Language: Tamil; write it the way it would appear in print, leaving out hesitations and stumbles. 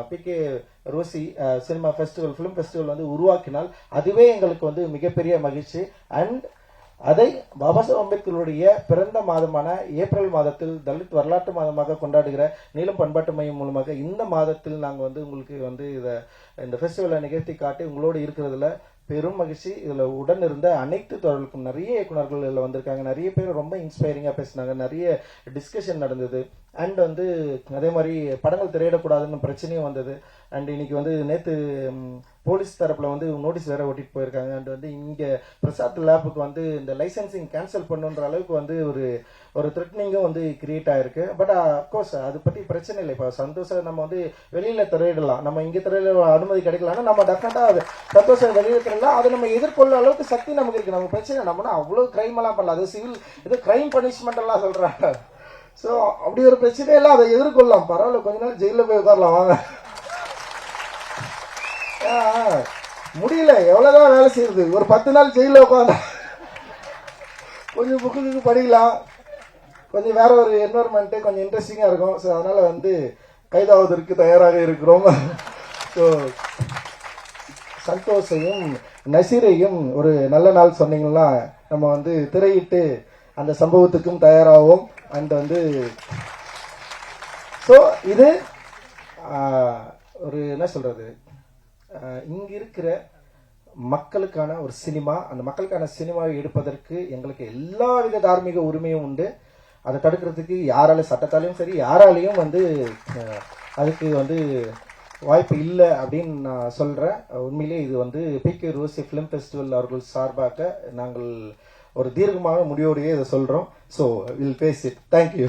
PK Rosy cinema festival, film festival வந்து உருவாக்கினால் அதுவே எங்களுக்கு வந்து மிகப்பெரிய மகிழ்ச்சி. அண்ட் அதை பாபா சாஹேப் அம்பேத்கருடைய பிறந்த மாதமான ஏப்ரல் மாதத்தில் தலித் வரலாற்று மாதமாக கொண்டாடுகிற நீலம் பண்பாட்டு மையம் மூலமாக இந்த மாதத்தில் நாங்கள் வந்து உங்களுக்கு வந்து இந்த ஃபெஸ்டிவலை நிகழ்த்தி காட்டி உங்களோடு இருக்கிறதுல பெரும் மகிழ்ச்சி. இதுல உடன் இருந்த அனைத்து தொடர்களுக்கும் நிறைய இயக்குநர்கள் இதில் வந்திருக்காங்க. நிறைய பேர் ரொம்ப இன்ஸ்பைரிங்கா பேசினாங்க. நிறைய டிஸ்கஷன் நடந்தது. அண்ட் வந்து அதே மாதிரி படங்கள் திரையிடக்கூடாதுன்னு பிரச்சனையும் வந்தது. அண்ட் இன்னைக்கு வந்து நேற்று போலீஸ் தரப்புல வந்து நோட்டீஸ் வேற ஓட்டிட்டு போயிருக்காங்க. அண்ட் வந்து இங்க பிரசாத் லேபுக்கு வந்து இந்த லைசன்சிங் கேன்சல் பண்ணுன்ற அளவுக்கு வந்து ஒரு த்ரெட்னிங்கும் வந்து கிரியேட் ஆயிருக்கு. பட் அப்கோர்ஸ் அது பத்தி பிரச்சனை இல்லை. இப்போ சந்தோஷம் நம்ம வந்து வெளியில திரையிடலாம், நம்ம இங்க திரையில அனுமதி கிடைக்கலாம்னா நம்ம டெஃபினட்டா சந்தோஷம் வெளியில திரையிடலாம். அதை நம்ம எதிர்கொள்ள அளவுக்கு சக்தி நமக்கு இருக்கு. நம்ம பிரச்சனை நம்மனா அவ்வளவு கிரைம் எல்லாம் பண்ணலாம். அது சிவில் இது கிரைம் பனிஷ்மெண்ட் எல்லாம் சொல்றாங்க. ஸோ அப்படி ஒரு பிரச்சனையெல்லாம் அதை எதிர்கொள்ளலாம். பரவாயில்ல, கொஞ்ச நாள் ஜெயிலில் போய் உட்காரலாம் வாங்க. முடியல, எவ்வளவுதான் வேலை செய்யுது. ஒரு 10 நாள் ஜெயிலில் உட்காந்து கொஞ்சம் புக்கு படிக்கலாம், கொஞ்சம் வேற ஒரு என்வரன்மெண்ட் கொஞ்சம் இன்ட்ரெஸ்டிங்கா இருக்கும். ஸோ அதனால வந்து கைதாவதற்கு தயாராக இருக்கிறோம். ஸோ சந்தோஷையும் நசீரையும் ஒரு நல்ல நாள் சொன்னீங்கன்னா நம்ம வந்து திரையிட்டு அந்த சம்பவத்துக்கும் தயாராகும். அண்ட் வந்து ஸோ இது ஒரு என்ன சொல்றது, இங்க இருக்கிற மக்களுக்கான ஒரு சினிமா. அந்த மக்களுக்கான சினிமாவை எடுப்பதற்கு எங்களுக்கு எல்லா வித தார்மீக உரிமையும் உண்டு. அதை தடுக்கிறதுக்கு யாராலையும், சட்டத்தாலையும் சரி யாராலையும் வந்து அதுக்கு வந்து வாய்ப்பு இல்லை அப்படின்னு நான் சொல்றேன். உண்மையிலே இது வந்து PK ரோசி ஃபிலிம் ஃபெஸ்டிவல் அவர்கள் சார்பாக நாங்கள் ஒரு தீர்க்கமான முடிவோடையே இதை சொல்றோம். So will face it. Thank you.